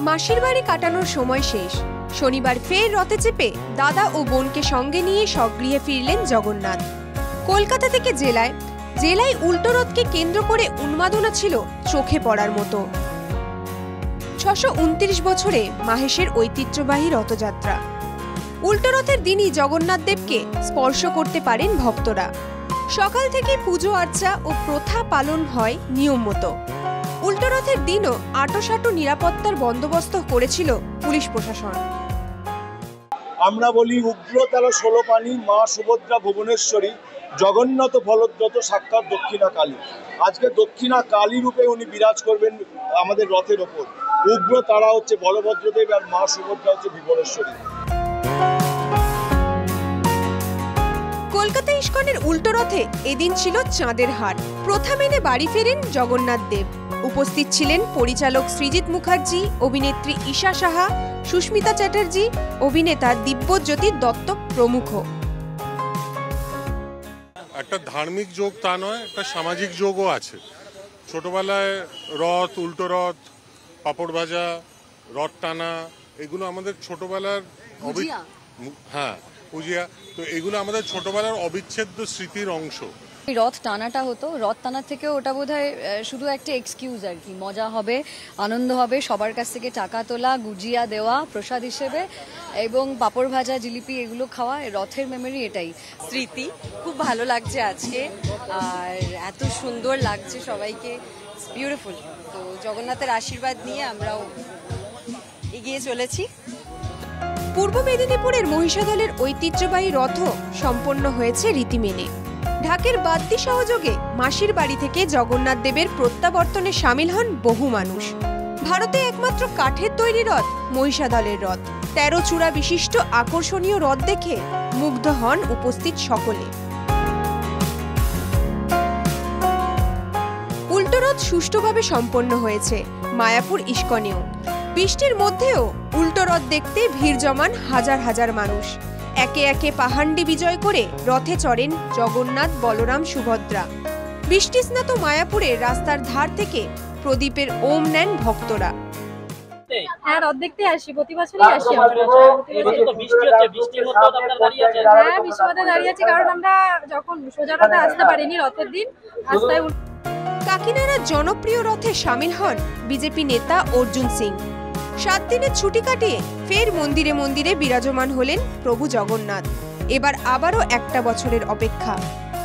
মাসির বাড়ি কাটানোর সময় শেষ। শনিবার ফের রথে চেপে দাদা ও বোনকে সঙ্গে নিয়ে স্বগৃহে ফিরলেন জগন্নাথ। কলকাতা থেকে জেলায় উল্টো রথকে কেন্দ্র করে উন্মাদনা ছিল চোখে পড়ার মতো। 629 বছরে মাহেশের ঐতিহ্যবাহী রথযাত্রা। উল্টো রথের দিনই জগন্নাথ দেবকে স্পর্শ করতে পারেন ভক্তরা। সকাল থেকে পুজো আর্চা ও প্রথা পালন হয় নিয়ম মতো। উল্টো রথের দিনও আঁটোসাঁটো নিরাপত্তার বন্দোবস্ত করেছিল পুলিশ প্রশাসন। আমরা বলি উগ্রতর 16 পানি মা সুভদ্রা ভুবনেশ্বরী জগন্নাথ বলদ্রত সাক্ষাৎ দক্ষিণা কালী। আজকে দক্ষিণা কালী রূপে উনি বিরাজ করবেন আমাদের রথের ওপর। উগ্র তারা হচ্ছে বলভদ্রদেব আর মা সুভদ্রা হচ্ছে ভুবনেশ্বরী। কলকাতা ইস্কনের উল্টো রথে এদিন ছিল চাঁদের হাট। প্রথা মেনে বাড়ি ফেরেন জগন্নাথ দেব। উপস্থিত ছিলেন পরিচালক সৃজিত মুখার্জি, অভিনেত্রী ঈশা সাহা, সুস্মিতা চ্যাটার্জি, অভিনেতা দিব্যজ্যোতি দত্ত প্রমুখ। একটা ধার্মিক যোগ তা নয়, একটা সামাজিক যোগও আছে। ছোটবেলায় রথ, উল্টো রথ, পাপড় ভাজা, রথ টানা, এগুলো আমাদের ছোটবেলার পুজিয়া, তো এগুলো আমাদের ছোটবেলার অবিচ্ছেদ্য স্মৃতির অংশ। রথ টানাটা হতো, রথ টানার থেকেও ওটা বোধহয় শুধু একটা এক্সকিউজ আর কি। মজা হবে, আনন্দ হবে, সবার কাছ থেকে টাকা তোলা, গুজিয়া দেওয়া প্রসাদ হিসেবে, এবং পাপড় ভাজা, জিলিপি এগুলো খাওয়া। রথের মেমোরি এটাই স্মৃতি। খুব ভালো লাগছে আজকে, আর এত সুন্দর লাগছে সবাইকে, বিউটিফুল। তো জগন্নাথের আশীর্বাদ নিয়ে আমরাও এগিয়ে চলেছি। পূর্ব মেদিনীপুরের মহিষাদলের ঐতিহ্যবাহী রথও সম্পন্ন হয়েছে রীতি মেনে। ঢাকের বাদ্যি সহযোগে মাসির বাড়ি থেকে জগন্নাথ দেবের প্রত্যাবর্তনে সামিল হন বহু মানুষ। ভারতে একমাত্র কাঠের তৈরি রথ মহিষাদলের রথ। 13 চূড়া বিশিষ্ট আকর্ষণীয় রথ দেখে মুগ্ধ হন উপস্থিত সকলে। উল্টো রথ সুষ্ঠুভাবে সম্পন্ন হয়েছে মায়াপুর ইস্কনেও। বৃষ্টির মধ্যেও উল্টো রথ দেখতে ভিড় জমান হাজার হাজার মানুষ। একে একে পাহান্ডি বিজয় করে রথে চড়েন জগন্নাথ, বলরাম, সুভদ্রা। বৃষ্টিস্নাত মায়াপুরে রাস্তার ধার থেকে প্রদীপের ওম নেন ভক্তরা। হ্যাঁ, রথ দেখতে আসি, প্রতি বছরই আসি আমরা। বৃষ্টির মধ্যে দাঁড়িয়ে আছি কারণ আমরা যখন সোজা রথে আসতে পারিনি রথের দিন। কাকিনাড়ার জনপ্রিয় রথে সামিল হন বিজেপি নেতা অর্জুন সিং। 7 দিনের ছুটি কাটিয়ে ফের মন্দিরে মন্দিরে বিরাজমান হলেন প্রভু জগন্নাথ। এবার আবারও একটা বছরের অপেক্ষা,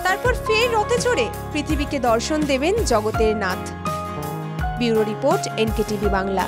তারপর ফের রথে চড়ে পৃথিবীকে দর্শন দেবেন জগতের Nath. Bureau report, NKTV Bangla.